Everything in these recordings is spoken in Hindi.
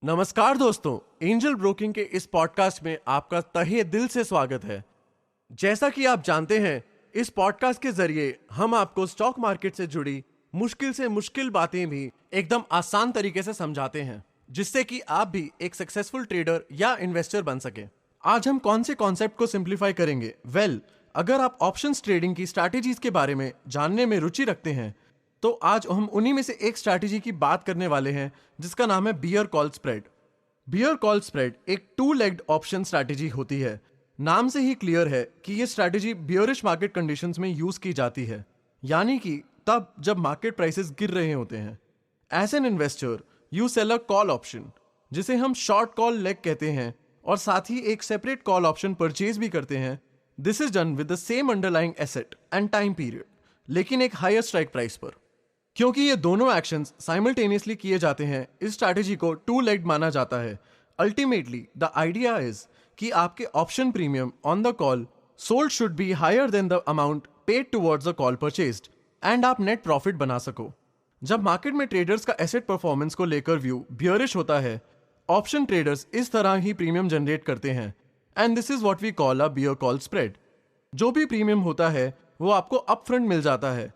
नमस्कार दोस्तों, एंजल ब्रोकिंग के इस पॉडकास्ट में आपका तहे दिल से स्वागत है। जैसा कि आप जानते हैं, इस पॉडकास्ट के जरिए हम आपको स्टॉक मार्केट से जुड़ी मुश्किल से मुश्किल बातें भी एकदम आसान तरीके से समझाते हैं, जिससे कि आप भी एक सक्सेसफुल ट्रेडर या इन्वेस्टर बन सके। आज हम कौन से कॉन्सेप्ट को सिंप्लीफाई करेंगे? अगर आप ऑप्शंस ट्रेडिंग की स्ट्रैटेजीज के बारे में जानने में रुचि रखते हैं, तो आज हम उन्हीं में से एक स्ट्रैटेजी की बात करने वाले हैं, जिसका नाम है bear call spread. Bear call spread एक टू लेग्ड ऑप्शन स्ट्रैटेजी होती है। नाम से ही क्लियर है कि यह स्ट्रैटेजी बियरिश मार्केट कंडीशंस में यूज की जाती है, यानी कि तब जब मार्केट प्राइसेस गिर रहे होते हैं। As an investor you sell a call option, जिसे हम शॉर्ट कॉल लेग कहते हैं, और साथ ही एक सेपरेट कॉल ऑप्शन परचेज भी करते हैं। This is done with the same underlying asset and time period, लेकिन एक हायर स्ट्राइक प्राइस पर। क्योंकि ये दोनों एक्शंस साइमल्टेनियसली किए जाते हैं, इस स्ट्रैटेजी को टू लेग्ड माना जाता है। अल्टीमेटली द आइडिया इज कि आपके option premium on the call sold should be higher than the amount paid towards the call purchased, and आप नेट प्रॉफिट बना सको। जब मार्केट में ट्रेडर्स का एसेट परफॉर्मेंस को लेकर व्यू बियरिश होता है, ऑप्शन ट्रेडर्स इस तरह ही प्रीमियम जनरेट करते हैं, and this is what we call a bear call spread. जो भी प्रीमियम होता है वो आपको अपफ्रंट मिल जाता है।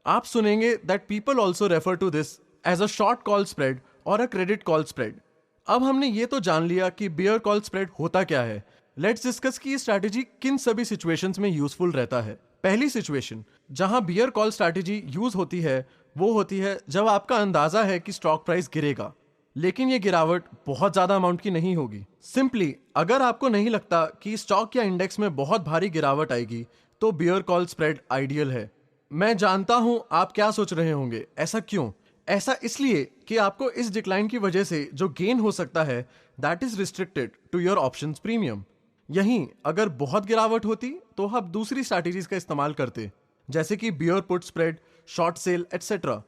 आप सुनेंगे that people also refer to this as a short call spread और अ क्रेडिट कॉल स्प्रेड। अब हमने ये तो जान लिया कि बियर कॉल स्प्रेड होता क्या है। लेट्स डिस्कस कि ये स्ट्रैटेजी किन सभी सिचुएशंस में यूजफुल रहता है। पहली सिचुएशन जहां बियर कॉल स्ट्रैटेजी यूज होती है वो होती है जब आपका अंदाजा है कि स्टॉक प्राइस गिरेगा, लेकिन ये गिरावट बहुत ज्यादा अमाउंट की नहीं होगी। सिंपली अगर आपको नहीं लगता कि स्टॉक या इंडेक्स में बहुत भारी गिरावट आएगी, तो बियर कॉल स्प्रेड आइडियल है। मैं जानता हूं आप क्या सोच रहे होंगे, ऐसा क्यों? ऐसा इसलिए कि आपको इस डिक्लाइन की वजह से जो गेन हो सकता है that is restricted to your options premium. यहीं अगर बहुत गिरावट होती तो आप दूसरी स्ट्रैटेजीज का इस्तेमाल करते, जैसे कि bear put spread, short sell etcetera.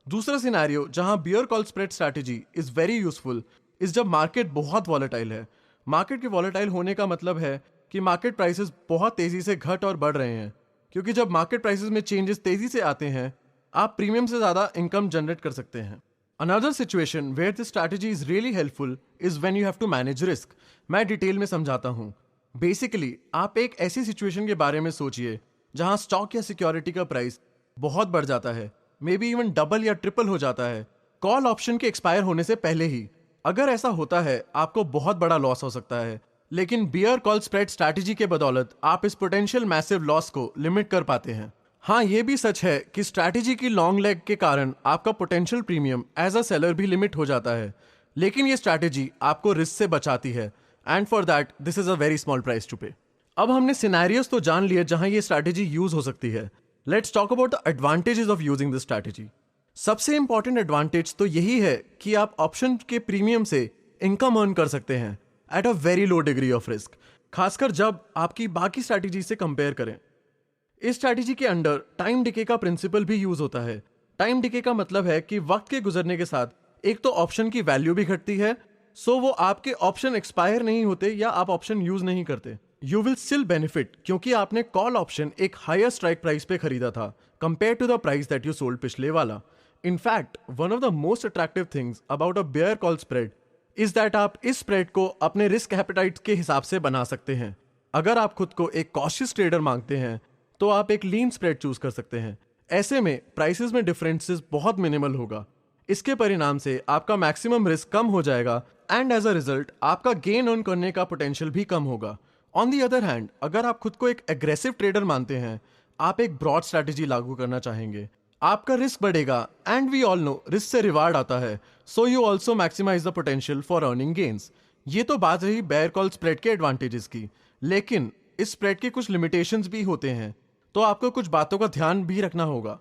दूसरा सिनेरियो जहां bear call spread strategy is very useful is जब मार्केट बहुत वॉलेटाइल है। मार्केट के वॉलेटाइल होने का मतलब है कि मार्केट प्राइसेस बहुत तेजी से घट और बढ़ रहे हैं, क्योंकि जब मार्केट प्राइसेस में चेंजेस तेजी से आते हैं, आप प्रीमियम से ज्यादा इनकम जनरेट कर सकते हैं। Another situation where this strategy is really helpful is when you have to manage risk. मैं डिटेल में समझाता हूं। बेसिकली आप एक ऐसी सिचुएशन के बारे में सोचिए जहां स्टॉक या सिक्योरिटी का प्राइस बहुत बढ़ जाता है, मे बी इवन डबल या ट्रिपल हो जाता है कॉल ऑप्शन के एक्सपायर होने से पहले ही। अगर ऐसा होता है आपको बहुत बड़ा लॉस हो सकता है, लेकिन बियर कॉल स्प्रेड स्ट्रैटेजी के बदौलत आप इस पोटेंशियल मैसिव लॉस को लिमिट कर पाते हैं। हाँ, ये भी सच है कि स्ट्रैटेजी की लॉन्ग लेग के कारण आपका potential premium as a seller भी लिमिट हो जाता है, लेकिन ये स्ट्रैटेजी आपको रिस्क से बचाती है, and for that this is a very small price to pay. अब हमने सिनेरियोस तो जान लिए जहां ये स्ट्रैटेजी यूज हो सकती है। Let's talk about the advantages of using this strategy. सबसे इंपॉर्टेंट एडवांटेज तो यही है कि आप ऑप्शन के प्रीमियम से इनकम अर्न कर सकते हैं at a very low degree of risk, खासकर जब आपकी बाकी स्ट्रैटेजी से कंपेयर करें। इस स्ट्रैटेजी के अंडर टाइम डिके का प्रिंसिपल भी यूज होता है। टाइम डिके का मतलब है कि वक्त के गुजरने के साथ एक तो ऑप्शन की वैल्यू भी घटती है, सो वो आपके ऑप्शन एक्सपायर नहीं होते या आप ऑप्शन यूज नहीं करते। यू विल स्टिल बेनिफिट क्योंकि आपने कॉल ऑप्शन एक हायर स्ट्राइक प्राइस पे खरीदा था compare to the price that you sold पिछले वाला। In fact one of the most attractive things about a bear call spread is that आप इस स्प्रेड को अपने रिस्क एपेटाइट के हिसाब से बना सकते हैं। अगर आप खुद को एक कॉशियस ट्रेडर मांगते हैं तो आप एक लीन स्प्रेड चूज कर सकते हैं। ऐसे में प्राइसेस में डिफरेंसेस बहुत मिनिमल होगा। इसके परिणाम से आपका मैक्सिमम रिस्क कम हो जाएगा, एंड एज अ रिजल्ट आपका गेन अर्न करने का पोटेंशियल भी कम होगा। ऑन दी अदर हैंड, अगर आप खुद को एक एग्रेसिव ट्रेडर मानते हैं, आप एक ब्रॉड स्ट्रैटेजी लागू करना चाहेंगे, आपका रिस्क बढ़ेगा, and we all know risk से रिवार्ड आता है, so you also maximise the potential for earning gains. ये तो बात रही बियर कॉल स्प्रेड के एडवांटेजेस की, लेकिन इस स्प्रेड के कुछ लिमिटेशंस भी होते हैं, तो आपको कुछ बातों का ध्यान भी रखना होगा।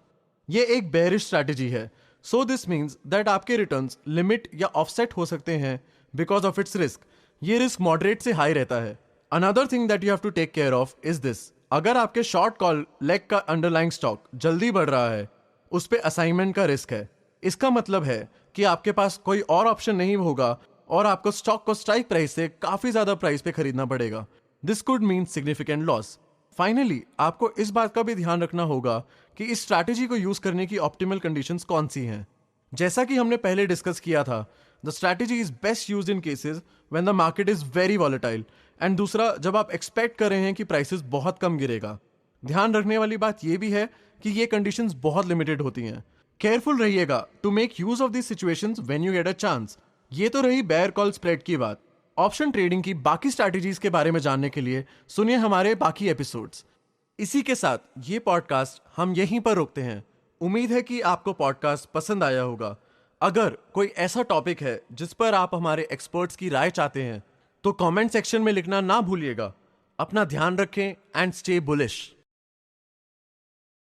ये एक बेयरिश स्ट्रैटेजी है, सो दिस मीन्स दैट आपके रिटर्न्स लिमिट या ऑफसेट हो सकते हैं बिकॉज ऑफ इट्स रिस्क। ये रिस्क मॉडरेट से हाई रहता है। Another thing that you have to take care of is this. अगर आपके शॉर्ट कॉल लेग का अंडरलाइंग स्टॉक जल्दी बढ़ रहा है, उस पे असाइनमेंट का रिस्क है। इसका मतलब है कि आपके पास कोई और ऑप्शन नहीं होगा और आपको स्टॉक को स्ट्राइक प्राइस से काफी ज्यादा प्राइस पे खरीदना पड़ेगा। This could mean significant loss. Finally आपको इस बात का भी ध्यान रखना होगा कि इस स्ट्रैटेजी को यूज करने की ऑप्टिमल कंडीशंस कौन सी हैं। जैसा कि हमने पहले डिस्कस किया था, the strategy is best use in cases when the market is very volatile, and दूसरा जब आप एक्सपेक्ट कर रहे हैं कि प्राइसेस बहुत कम गिरेगा। ध्यान रखने वाली बात यह भी है कि ये कंडीशंस बहुत लिमिटेड होती हैं। केयरफुल रहिएगा to make use of this situations when you get a chance. ये तो रही बेयर कॉल स्प्रेड की बात। ऑप्शन ट्रेडिंग की बाकी स्ट्रैटेजीज के बारे में जानने के लिए सुनिए हमारे बाकी एपिसोड्स। इसी के साथ ये पॉडकास्ट हम यहीं पर रोकते हैं। उम्मीद है कि आपको पॉडकास्ट पसंद आया होगा। अगर कोई ऐसा टॉपिक है जिस पर आप हमारे एक्सपर्ट्स की राय चाहते हैं तो कमेंट सेक्शन में लिखना ना भूलिएगा। अपना ध्यान रखें एंड स्टे बुलिश।